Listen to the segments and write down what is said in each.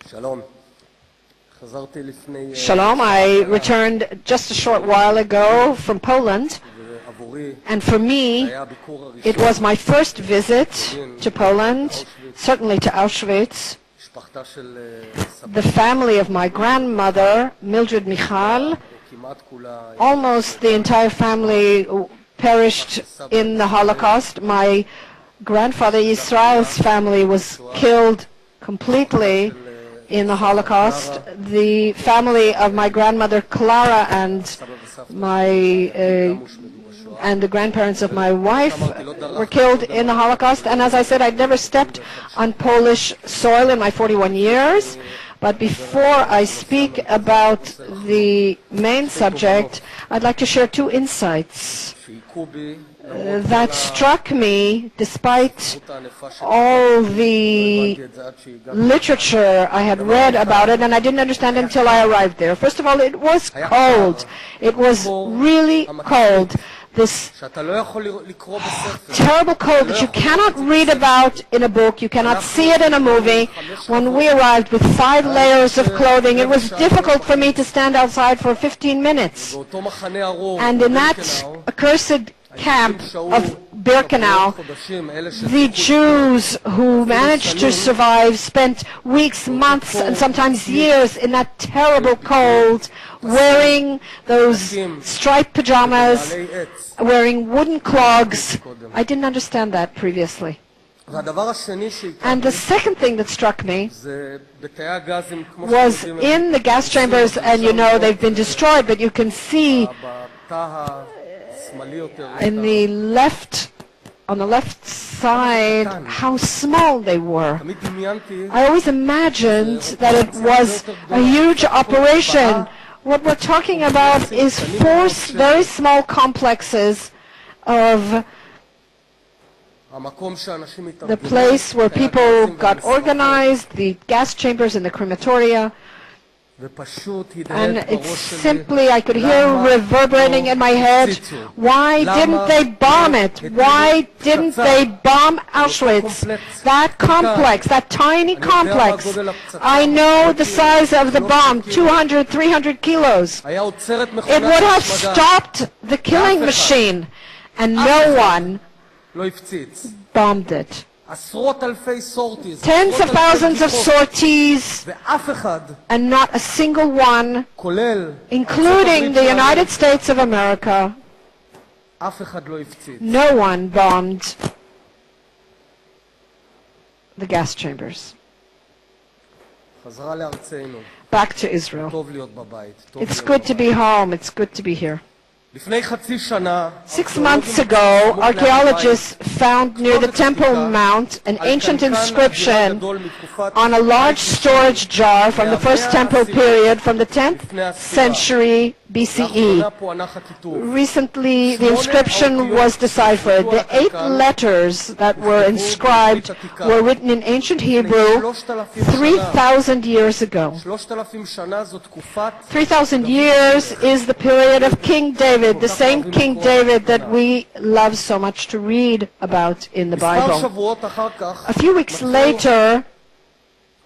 Shalom, I returned just a short while ago from Poland, and for me, it was my first visit to Poland, certainly to Auschwitz. The family of my grandmother, Mildred Michal, almost the entire family perished in the Holocaust. My grandfather Yisrael's family was killed completely in the Holocaust. The family of my grandmother Clara and the grandparents of my wife were killed in the Holocaust. And as I said, I'd never stepped on Polish soil in my 41 years. But before I speak about the main subject, I'd like to share two insights that struck me despite all the literature I had read about it, and I didn't understand until I arrived there. First of all, it was cold. It was really cold. This terrible cold that you cannot read about in a book, you cannot see it in a movie. When we arrived with 5 layers of clothing, it was difficult for me to stand outside for 15 minutes. And in that accursed camp of Birkenau, the Jews who managed to survive spent weeks, months, and sometimes years in that terrible cold, wearing those striped pajamas, wearing wooden clogs. I didn't understand that previously. And the second thing that struck me was in the gas chambers, and you know they've been destroyed, but you can see on the left side how small they were. I always imagined that it was a huge operation. What we're talking about is 4 very small complexes of the place where people got organized, the gas chambers and the crematoria. And it's simply, I could hear reverberating in my head, why didn't they bomb it? Why didn't they bomb Auschwitz? That complex, that tiny complex. I know the size of the bomb, 200, 300 kilos. It would have stopped the killing machine, and no one bombed it. Tens of thousands of sorties, and not a single one, including the United States of America, no one bombed the gas chambers. Back to Israel. It's good to be home. It's good to be here. 6 months ago, archaeologists found near the Temple Mount an ancient inscription on a large storage jar from the First Temple period from the 10th century BCE. Recently, the inscription was deciphered. The 8 letters that were inscribed were written in ancient Hebrew 3,000 years ago. 3,000 years is the period of King David, the same King David that we love so much to read about in the Bible. A few weeks later,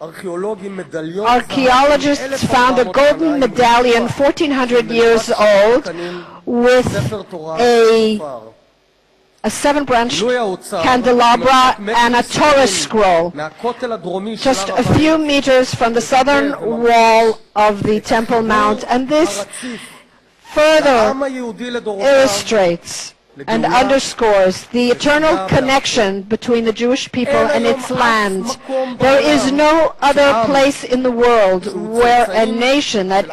archaeologists found a golden medallion 1,400 years old with a 7-branched candelabra and a Torah scroll, just a few meters from the southern wall of the Temple Mount. And this further illustrates and underscores the eternal connection between the Jewish people and its land. There is no other place in the world where a nation that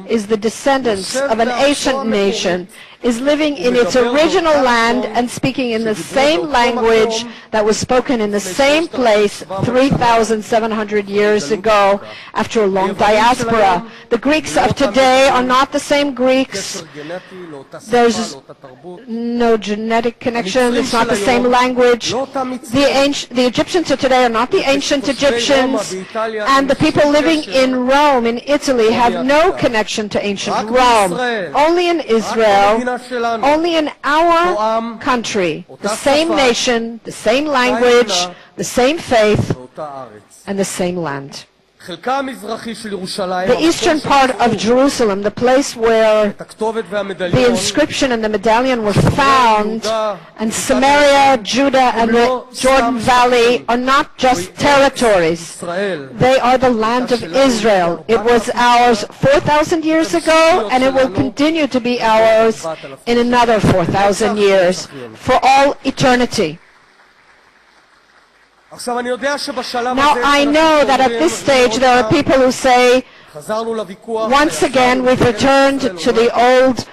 is the descendants of an ancient nation is living in its original land and speaking in the same language that was spoken in the same place 3,700 years ago after a long diaspora. The Greeks of today are not the same Greeks. There's no genetic connection. It's not the same language. The Egyptians of today are not the ancient Egyptians, and the people living in Rome, in Italy, have no connection to ancient Rome. Only in Israel, only in our country, the same nation, the same language, the same faith, and the same land. The eastern part of Jerusalem, the place where the inscription and the medallion were found, and Samaria, Judah, and the Jordan Valley are not just territories. They are the land of Israel. It was ours 4,000 years ago, and it will continue to be ours in another 4,000 years, for all eternity. Now, I know that at this stage there are people who say, once again, we've returned to the old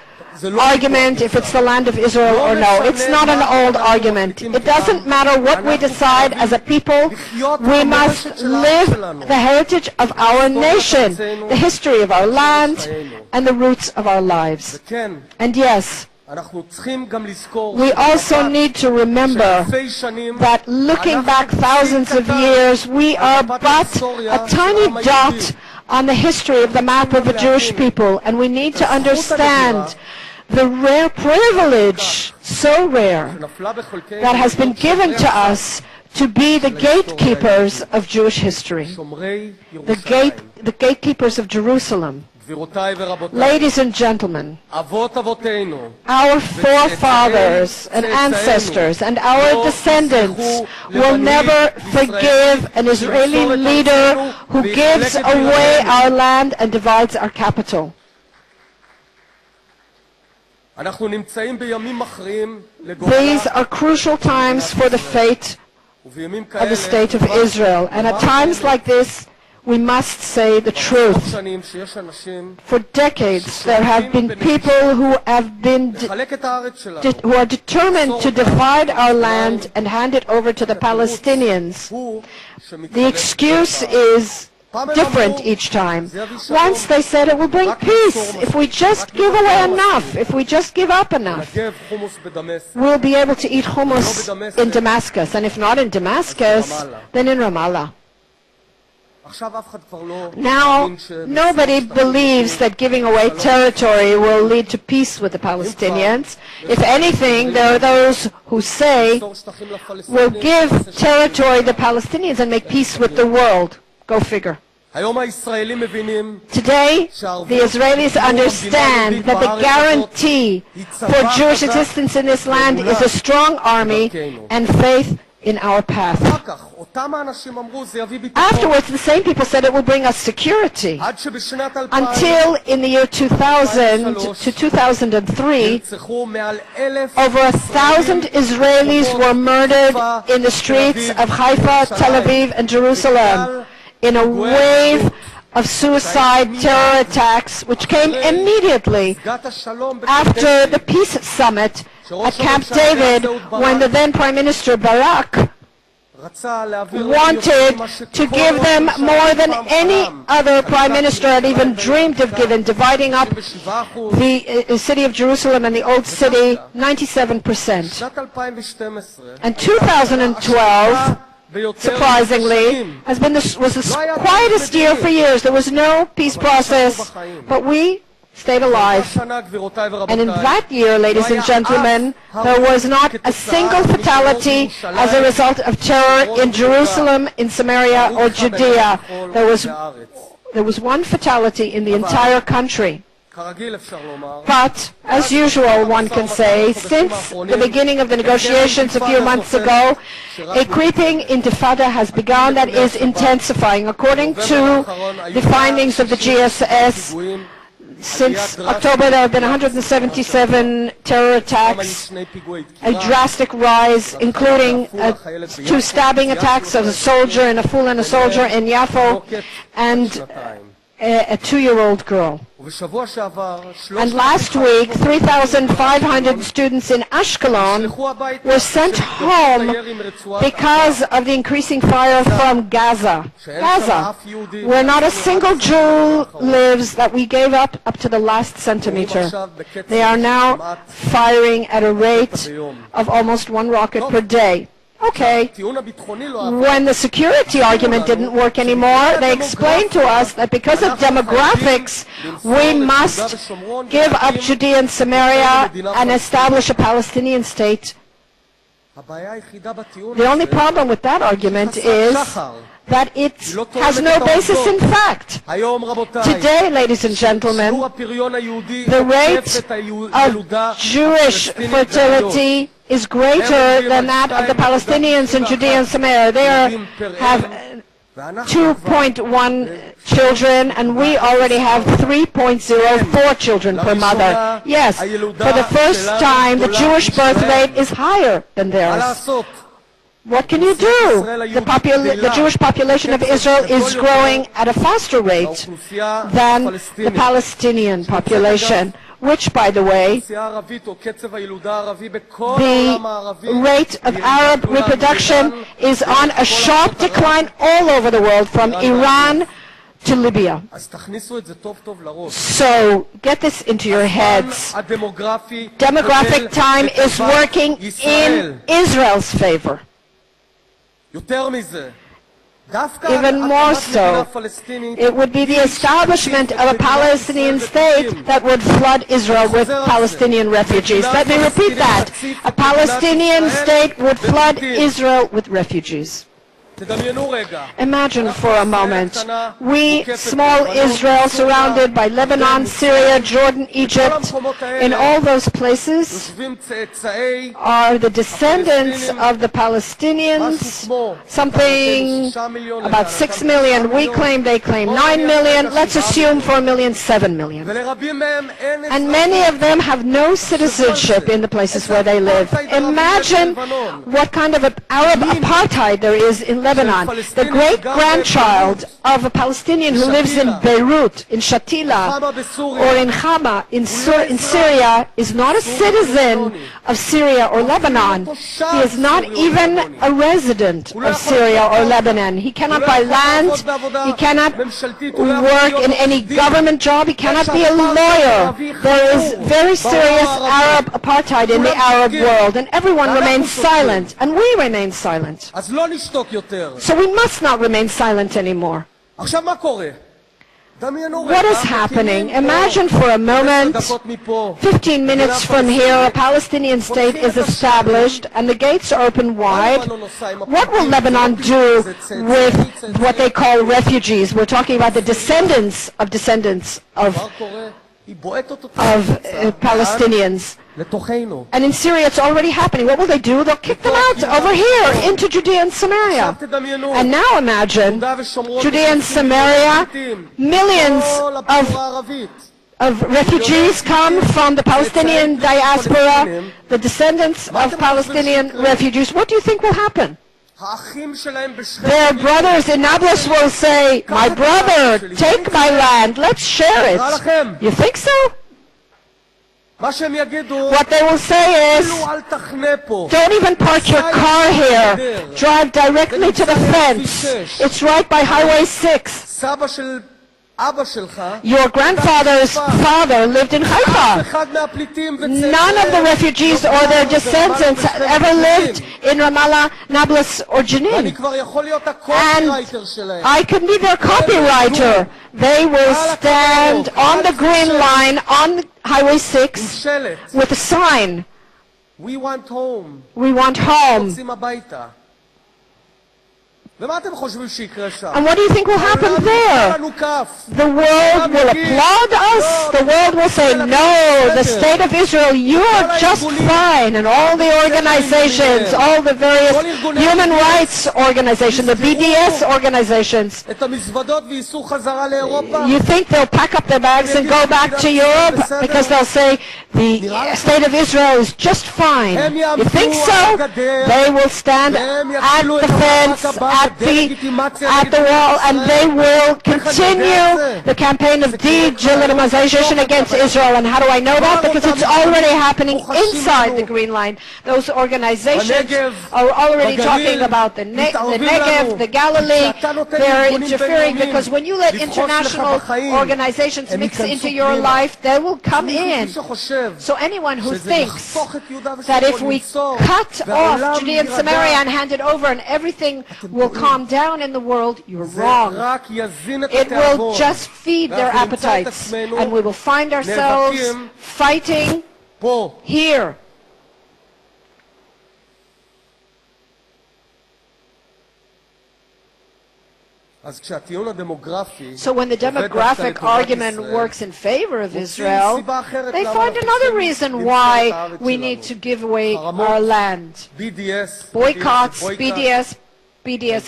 argument if it's the land of Israel or no. It's not an old argument. It doesn't matter what we decide as a people. We must live the heritage of our nation, the history of our land, and the roots of our lives. And yes, we also need to remember that looking back thousands of years, we are but a tiny dot on the history of the map of the Jewish people, and we need to understand the rare privilege, so rare, that has been given to us to be the gatekeepers of Jewish history, the gatekeepers of Jerusalem. Ladies and gentlemen, our forefathers and ancestors and our descendants will never forgive an Israeli leader who gives away our land and divides our capital. These are crucial times for the fate of the state of Israel, and at times like this, we must say the truth. For decades, there have been people who are determined to divide our land and hand it over to the Palestinians. The excuse is different each time. Once they said it will bring peace if we just give away enough, if we just give up enough. We'll be able to eat hummus in Damascus, and if not in Damascus, then in Ramallah. Now, nobody believes that giving away territory will lead to peace with the Palestinians. If anything, there are those who say, we'll give territory to the Palestinians and make peace with the world. Go figure. Today, the Israelis understand that the guarantee for Jewish existence in this land is a strong army and faith in our path. Afterwards, the same people said it will bring us security. Until in the year 2000 to 2003, over 1,000 Israelis were murdered in the streets of Haifa, Tel Aviv, and Jerusalem in a wave of suicide terror attacks which came immediately after the peace summit at Camp David, when the then Prime Minister Barak wanted to give them more than any other Prime Minister had even dreamed of giving, dividing up the city of Jerusalem and the old city 97%. And 2012, surprisingly, was the quietest year for years. There was no peace process, but we stayed alive. And in that year, ladies and gentlemen, there was not a single fatality as a result of terror in Jerusalem, in Samaria, or Judea. There was one fatality in the entire country. But, as usual, one can say, since the beginning of the negotiations a few months ago, a creeping intifada has begun that is intensifying. According to the findings of the GSS, since October, there have been 177 terror attacks, a drastic rise, including 2 stabbing attacks of a soldier and a fool and a soldier in Yafo, and a 2-year-old girl. And last week, 3,500 students in Ashkelon were sent home because of the increasing fire from Gaza. Gaza, where not a single Jew lives, that we gave up to the last centimeter. They are now firing at a rate of almost 1 rocket per day. Okay, when the security argument didn't work anymore, they explained to us that because of demographics, we must give up Judea and Samaria and establish a Palestinian state. The only problem with that argument is that it has no basis in fact. Today, ladies and gentlemen, the rate of Jewish fertility is greater than that of the Palestinians in Judea and Samaria. They have 2.1 children, and we already have 3.04 children per mother. Yes, for the first time, the Jewish birth rate is higher than theirs. What can you do? The Jewish population of Israel is growing at a faster rate than the Palestinian population, which, by the way, the rate of Arab reproduction is on a sharp decline all over the world, from Iran to Libya. So get this into your heads. Demographic time is working in Israel's favor. Even more so, it would be the establishment of a Palestinian state that would flood Israel with Palestinian refugees. Let me repeat that. A Palestinian state would flood Israel with refugees. Imagine for a moment, we, small Israel, surrounded by Lebanon, Syria, Jordan, Egypt, in all those places are the descendants of the Palestinians, something about 6 million. We claim, they claim 9 million. Let's assume 4 million, 7 million. And many of them have no citizenship in the places where they live. Imagine what kind of Arab apartheid there is in Lebanon. The great-grandchild of a Palestinian who lives in Beirut, in Shatila, or in Hama, in Syria, is not a citizen of Syria or Lebanon. He is not even a resident of Syria or Lebanon. He cannot buy land. He cannot work in any government job. He cannot be a lawyer. There is very serious Arab apartheid in the Arab world, and everyone remains silent, and we remain silent. So we must not remain silent anymore. What is happening? Imagine for a moment, 15 minutes from here, a Palestinian state is established and the gates are open wide. What will Lebanon do with what they call refugees? We're talking about the descendants of Palestinians. And in Syria it's already happening. What will they do? They'll kick them out over here into Judea and Samaria. And now imagine Judea and Samaria, millions of refugees come from the Palestinian diaspora, the descendants of Palestinian refugees. What do you think will happen? Their brothers in Nablus will say, "My brother, take my land, let's share it." You think so? What they will say is, "Don't even park your car here. Drive directly to the fence. It's right by Highway 6. Your grandfather's father lived in Haifa. None of the refugees or their descendants ever lived in Ramallah, Nablus, or Jenin. And I could be their copywriter. They will stand on the green line on Highway 6 with a sign. We want home. We want home. And what do you think will happen there? The world will applaud us. The world will say, "No, the state of Israel, you're just fine." And all the organizations, all the various human rights organizations, the BDS organizations, you think they'll pack up their bags and go back to Europe because they'll say, "The state of Israel is just fine"? You think so? They will stand at the fence, at the wall, and they will continue the campaign of de-legitimization against Israel. And how do I know that? Because it's already happening inside the Green Line. Those organizations are already talking about the Negev, the Galilee. They're interfering because when you let international organizations mix into your life, they will come in. So anyone who thinks that if we cut off Judea and Samaria and hand it over and everything will calm down in the world, you're wrong. It will just feed their appetites, and we will find ourselves fighting here. So when the demographic argument works in favor of Israel, they find another reason why we need to give away our land. Boycotts, BDS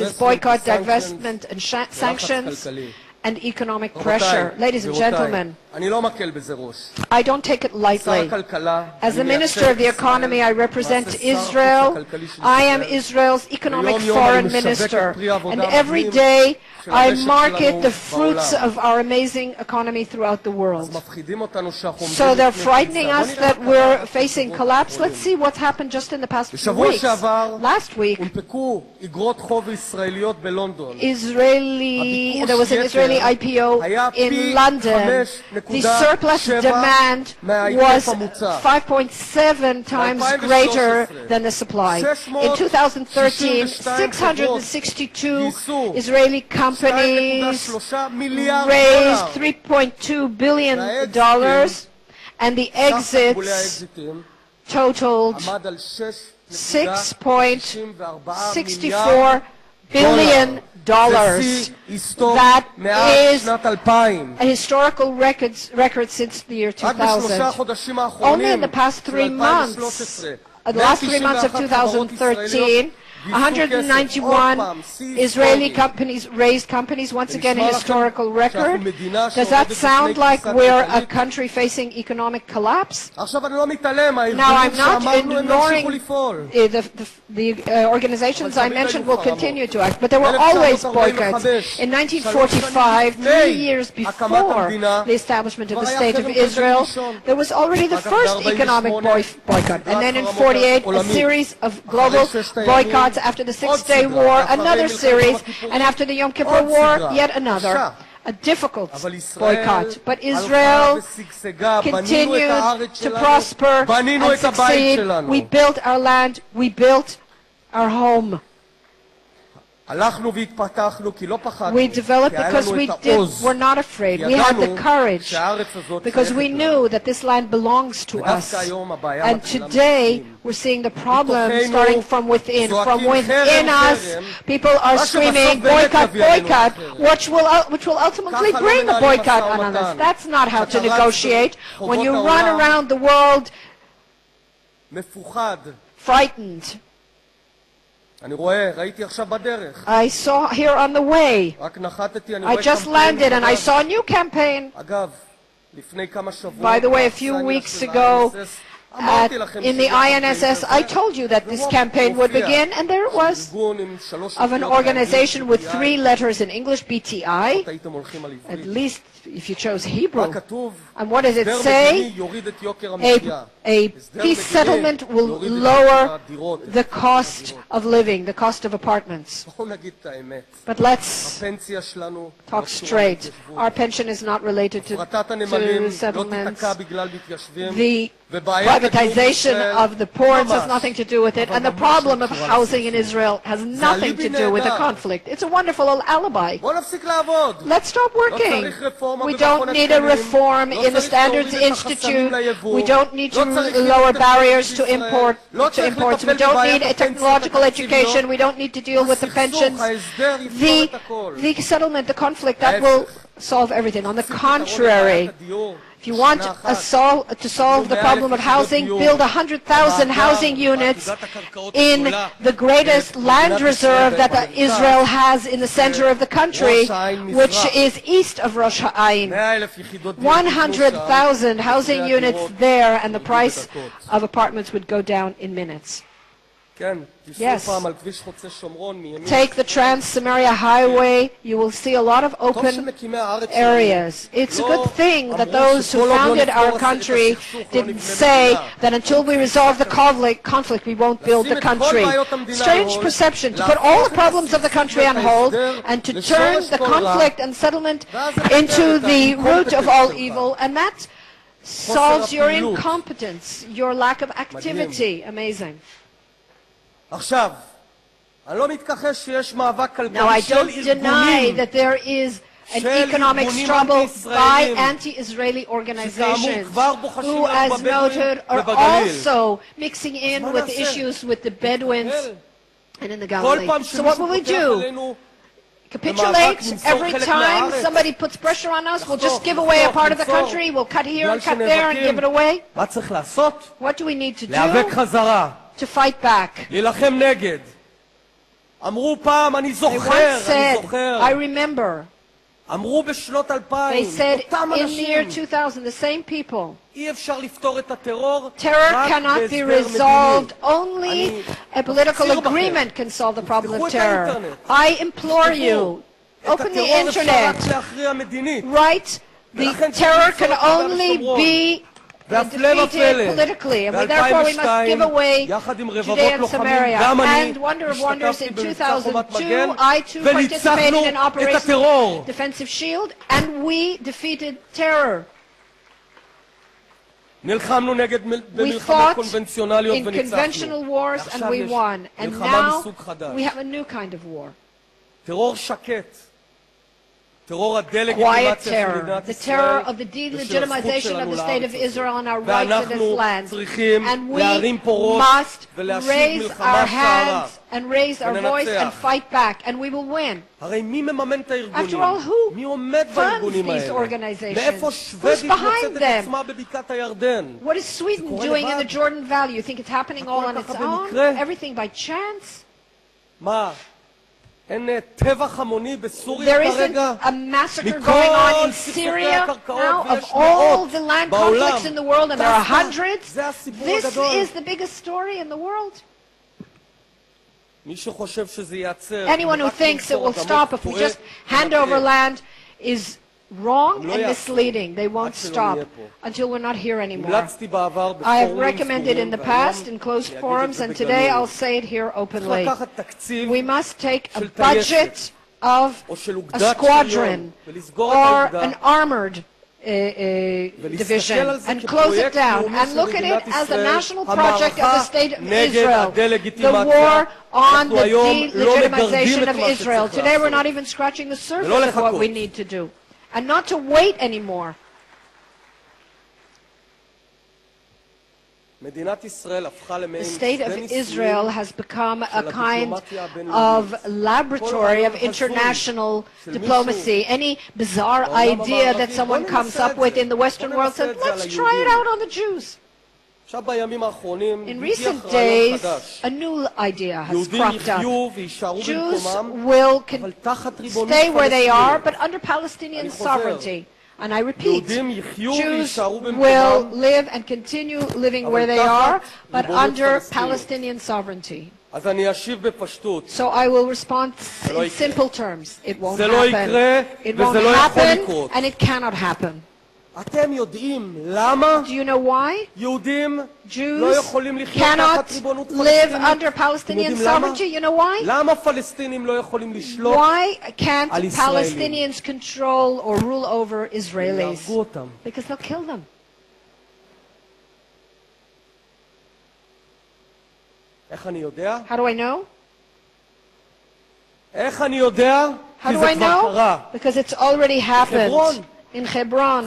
is boycott, divestment, and sanctions, and economic pressure. Ladies and gentlemen, I don't take it lightly. As the Minister of the Economy, I represent Israel. I am Israel's economic foreign minister, and every day I market the fruits of our amazing economy throughout the world. So they're frightening us that we're facing collapse. Let's see what's happened just in the past few weeks. Last week, there was an Israeli IPO in London. The surplus demand was 5.7 times greater than the supply. In 2013, 662 Israeli companies raised $3.2 billion, and the exits totaled $6.64 billion. That is a historical record since the year 2000. Only in the past 3 months, the last 3 months of 2013, 191 Israeli companies raised companies, once again a historical record. Does that sound like we're a country facing economic collapse? Now, I'm not ignoring the organizations I mentioned will continue to act, but there were always boycotts. In 1945, 3 years before the establishment of the State of Israel, there was already the first economic boycott. And then in 1948, a series of global boycotts. After the Six-Day War, another series, and after the Yom Kippur War, yet another. A difficult boycott. But Israel continued to prosper and succeed. We built our land, we built our home. We developed because we're not afraid. We had the courage because we knew that this land belongs to us. And today we're seeing the problem starting from within. From within us, people are screaming, boycott, boycott, which will ultimately bring a boycott on us. That's not how to negotiate. When you run around the world frightened, I saw here on the way, I just landed and I saw a new campaign. By the way, a few weeks ago in the INSS, I told you that this campaign would begin, and there it was, of an organization with 3 letters in English, BTI, at least if you chose Hebrew. And what does it say? A peace settlement will lower the cost of living, the cost of apartments. But let's talk straight. Our pension is not related to settlements. The privatization of the ports has nothing to do with it, and the problem of housing in Israel has nothing to do with the conflict. It's a wonderful alibi. Let's stop working. We don't need a reform in the Standards Institute. We don't need to lower barriers to imports. We don't need a technological education. We don't need to deal with the pensions. The settlement, the conflict, that will solve everything. On the contrary, if you want to solve the problem of housing, build 100,000 housing units in the greatest land reserve that Israel has in the center of the country, which is east of Rosh Ha'ain. 100,000 housing units there, and the price of apartments would go down in minutes. Yes. Take the Trans-Samaria Highway, you will see a lot of open areas. It's a good thing that those who founded our country didn't say that until we resolve the conflict we won't build the country. Strange perception, to put all the problems of the country on hold and to turn the conflict and settlement into the root of all evil, and that solves your incompetence, your lack of activity. Amazing. Now, I don't deny that there is an economic struggle by anti-Israeli organizations who, as noted, are also mixing in with issues with the Bedouins and in the Galilee. So what will we do? capitulate. Every time somebody puts pressure on us, we'll just give away a part of the country. We'll cut here and cut there and give it away. What do we need to do? To fight back. They once said, I remember, they said in the year 2000, the same people, terror cannot be resolved. Only a political agreement can solve the problem of terror. I implore you, open the internet. Right? The terror can only be defeated politically, and therefore we must give away Judea and Samaria. And wonder of wonders, in 2002, I too participated in Operation Defensive Shield, and we defeated terror. We fought in conventional wars and we won. And now we have a new kind of war. Quiet terror. The terror of the delegitimization of the State of Israel and our rights in this land. And we must raise our hands and raise our voice and fight back, and we will win. After all, who funds these organizations? Who's behind them? What is Sweden doing in the Jordan Valley? You think it's happening all on its own? Everything by chance? There isn't a massacre going on in Syria now of all the land conflicts in the world, and there are hundreds. This is the biggest story in the world. Anyone who thinks it will stop if we just hand over land is wrong and misleading. They won't stop until we're not here anymore. I have recommended in the past in closed forums, and today I'll say it here openly. We must take a budget of a squadron or an armored division and close it down and look at it as a national project of the State of Israel, the war on the delegitimization of Israel. Today we're not even scratching the surface of what we need to do, and not to wait anymore. The State of Israel has become a kind of laboratory of international diplomacy. Any bizarre idea that someone comes up with in the Western world says, let's try it out on the Jews. In recent days, a new idea has cropped up. Jews will stay where they are, but under Palestinian sovereignty. And I repeat, Jews will live and continue living where they are, but under Palestinian sovereignty. So I will respond in simple terms. It won't happen. It won't happen, and it cannot happen. Do you know why? Jews cannot live under Palestinian sovereignty. You know why? Why can't Palestinians control or rule over Israelis? Because they'll kill them. How do I know? How do I know? Because it's already happened. In Hebron,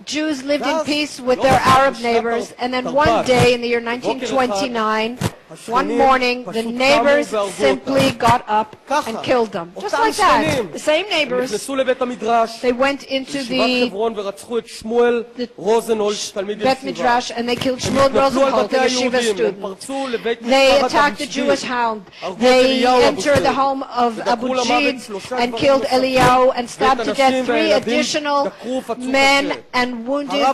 Jews lived in peace with their Arab neighbors, and then one day in the year 1929, one morning, the neighbors simply got up and killed them. Just like that. The same neighbors. They went into the Bet Midrash and they killed Shmuel Rosenholt, the yeshiva student. They attacked the Jewish hound. They entered the home of Abu Jid and killed Eliyahu and stabbed to death 3 additional men and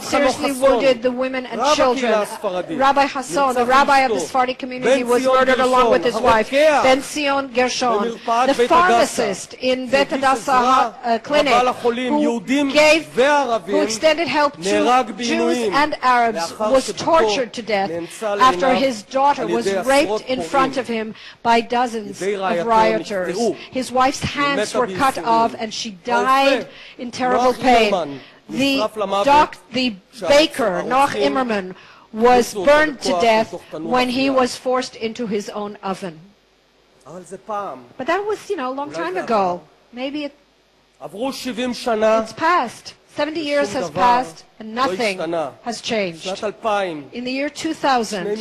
seriously wounded the women and children. Rabbi Hassan, the rabbi of the Sephardi community, was murdered along with his wife. Ben Zion Gershon, the pharmacist in Bet Hadassah clinic, who extended help to Jews and Arabs, was tortured to death after his daughter was raped in front of him by dozens of rioters. His wife's hands were cut off and she died in terrible pain. The baker, Noach Immerman, was burned to death when he was forced into his own oven. But that was, a long time ago. Maybe it's past 70 years has passed and nothing has changed. In the year 2000,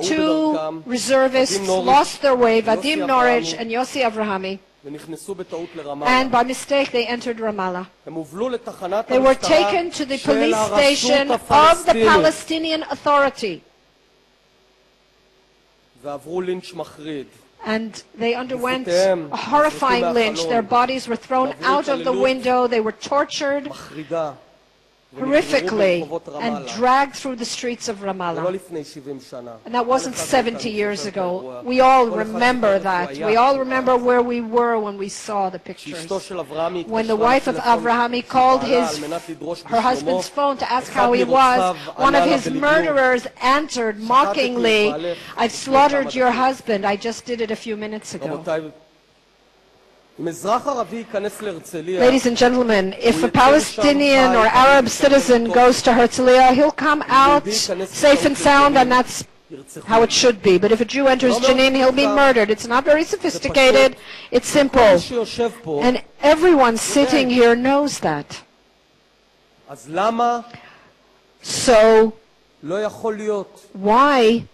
2 reservists lost their way, Vadim Norwich and Yossi Avrahami, and by mistake they entered Ramallah. They were taken to the police station of the Palestinian Authority, and they underwent a horrifying lynch. Their bodies were thrown out of the window, they were tortured horrifically and dragged through the streets of Ramallah. And that wasn't 70 years ago. We all remember that. We all remember where we were when we saw the pictures. When the wife of Avrahami called her husband's phone to ask how he was, one of his murderers answered mockingly, "I've slaughtered your husband. I just did it a few minutes ago." Ladies and gentlemen, if a Palestinian or Arab citizen goes to Herzliya, he'll come out safe and sound, and that's how it should be. But if a Jew enters Jenin, he'll be murdered. It's not very sophisticated, it's simple. And everyone sitting here knows that. So, why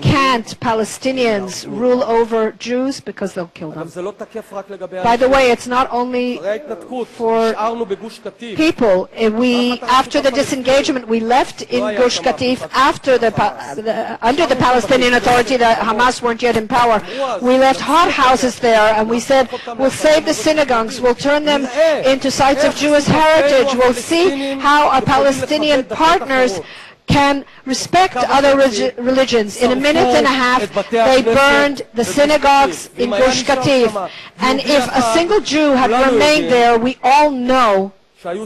can't Palestinians rule over Jews? Because they'll kill them. By the way, it's not only for people. After the disengagement, we left in Gush Katif under the Palestinian Authority. The Hamas weren't yet in power. We left hot houses there, and we said, we'll save the synagogues, we'll turn them into sites of Jewish heritage, we'll see how our Palestinian partners can respect other religions. In a minute and a half, they burned the synagogues in Gush Katif. And if a single Jew had remained there, we all know that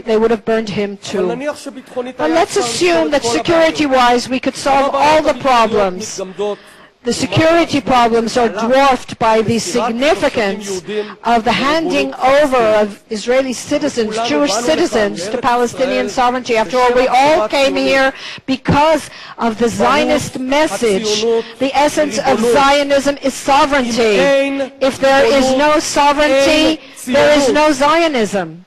they would have burned him too. But let's assume that security-wise we could solve all the problems. The security problems are dwarfed by the significance of the handing over of Israeli citizens, Jewish citizens, to Palestinian sovereignty. After all, we all came here because of the Zionist message. The essence of Zionism is sovereignty. If there is no sovereignty, there is no Zionism.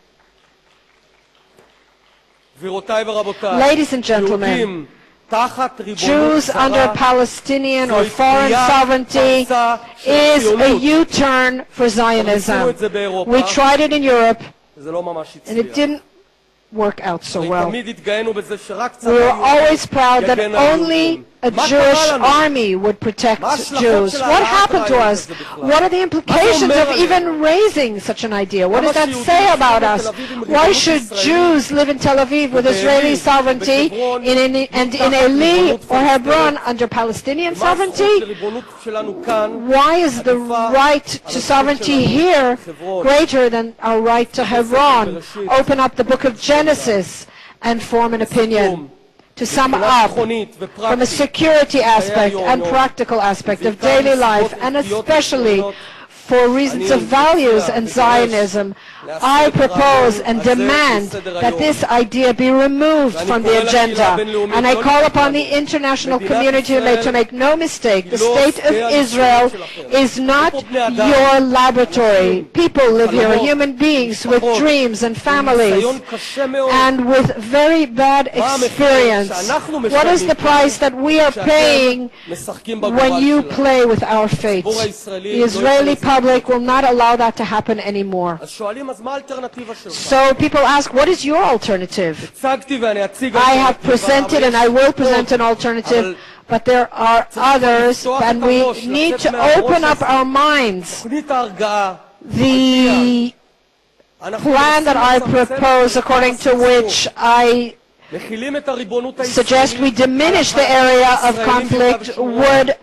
Ladies and gentlemen, Jews under Palestinian or foreign sovereignty is a U-turn for Zionism. We tried it in Europe, and it didn't work out so well. We were always proud that only a Jewish army would protect Jews. What happened to us? What are the implications of even raising such an idea? What does that say about us? Why should Jews live in Tel Aviv with Israeli sovereignty and in Eli or Hebron under Palestinian sovereignty? Why is the right to sovereignty here greater than our right to Hebron? Open up the book of Genesis and form an opinion. To sum up, from a security aspect and practical aspect of daily life, and especially for reasons of values and Zionism, I propose and demand that this idea be removed from the agenda. And I call upon the international community to make no mistake. The state of Israel is not your laboratory. People live here, human beings with dreams and families, and with very bad experience. What is the price that we are paying when you play with our fate? The Israeli public will not allow that to happen anymore. So people ask, what is your alternative? I have presented and I will present an alternative, but there are others, and we need to open up our minds. The plan that I propose, according to which I suggest we diminish the area of conflict, would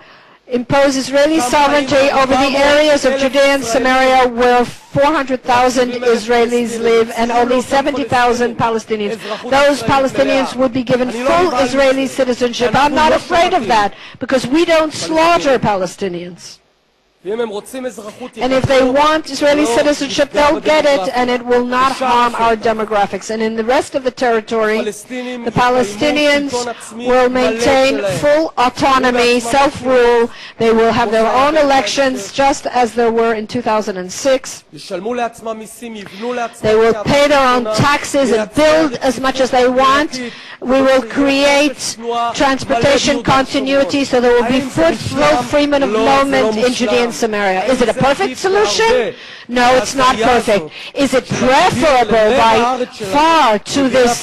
impose Israeli sovereignty over the areas of Judea and Samaria where 400,000 Israelis live and only 70,000 Palestinians. Those Palestinians would be given full Israeli citizenship. I'm not afraid of that because we don't slaughter Palestinians. And if they want Israeli citizenship, they'll get it, and it will not harm our demographics. And in the rest of the territory, the Palestinians will maintain full autonomy, self-rule. They will have their own elections, just as there were in 2006. They will pay their own taxes and build as much as they want. We will create transportation continuity so there will be full freedom of movement in Judea and Samaria. Is it a perfect solution? No, it's not perfect. Is it preferable by far to this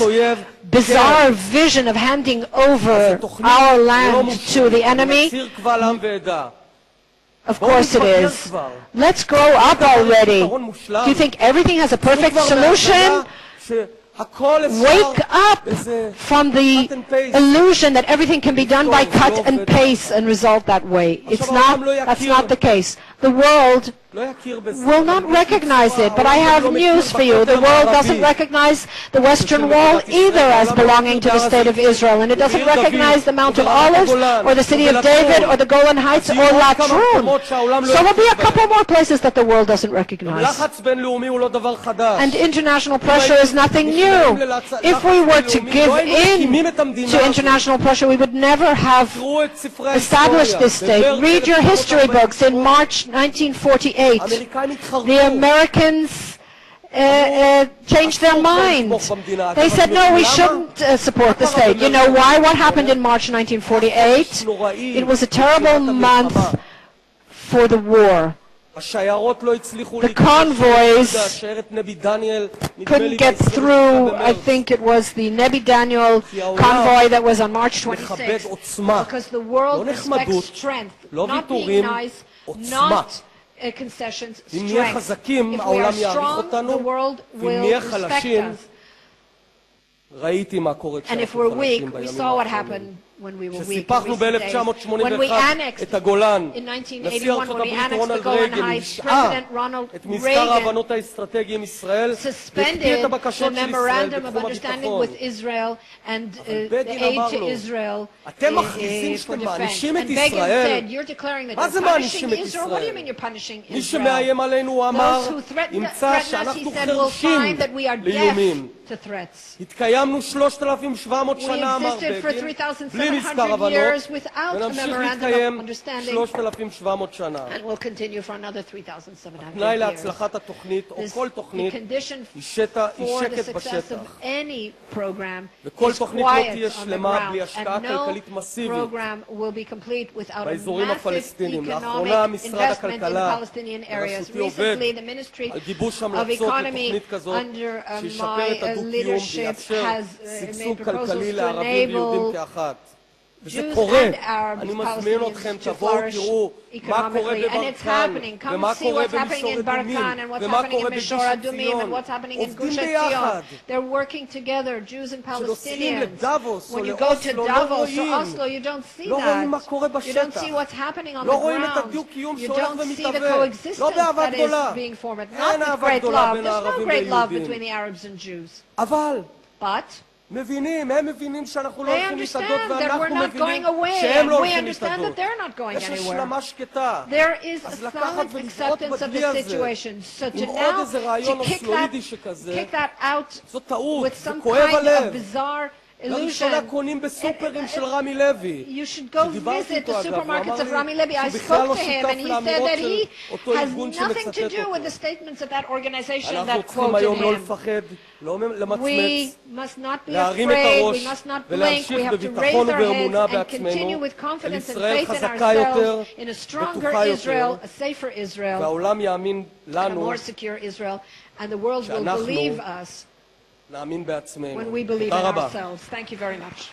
bizarre vision of handing over our land to the enemy? Of course it is. Let's grow up already. Do you think everything has a perfect solution? Wake up from the illusion that everything can be done by cut and paste and result that way. That's not the case. The world will not recognize it, but I have news for you. The world doesn't recognize the Western Wall either as belonging to the State of Israel, and it doesn't recognize the Mount of Olives or the City of David or the Golan Heights or Latrun. So there'll be a couple more places that the world doesn't recognize. And international pressure is nothing new. If we were to give in to international pressure, we would never have established this state. Read your history books. In March 1948, the Americans changed their mind. They said, no, we shouldn't support the state. You know why? What happened in March 1948? It was a terrible month for the war. The convoys couldn't get through. I think it was the Nebi Daniel convoy that was on March 26th, because the world respects strength, not being nice, not concessions, strength. If we are strong, the world will respect us. And if we're weak, we saw what happened when we were weak. When we annexed in 1981, when we annexed the Golan Heights, President Ronald Reagan suspended the memorandum of understanding with Israel and the aid to Israel for defense. And Begin said, you're declaring that you're punishing Israel? What do you mean you're punishing Israel? Those who threaten us, he said, will find that we are deaf to threats. We existed for 3,700 years without a memorandum of understanding, and will continue for another 3,700 years. The condition for the success of any program is quiet on the ground, and no program will be complete without a massive economic investment in the Palestinian areas. Recently, the Ministry of Economy under my leadership has made proposals to enable Jews and Arabs, Palestinians to flourish economically, and it's happening. Come see what's happening in Barkan and what's happening in Mishor Adumim and what's happening in Gush Etzion. They're working together, Jews and Palestinians. When you go to Davos or Oslo, you don't see that. You don't see what's happening on the ground. You don't see the coexistence that is being formed. Not with great love. There's no great love between the Arabs and Jews. But they understand that we're not going away, and we understand that they're not going anywhere. There is a silent acceptance of the situation. So to kick that out with some kind of bizarre illusion. You should go visit the supermarkets of Rami Levy. I spoke to him, and he said that he has nothing to do with the statements of that organization that quoted him. We must not be afraid, we must not blink, we have to raise our heads and continue with confidence and faith in ourselves, in a stronger Israel, a safer Israel, and a more secure Israel, and the world will believe us when we believe in ourselves. Thank you very much.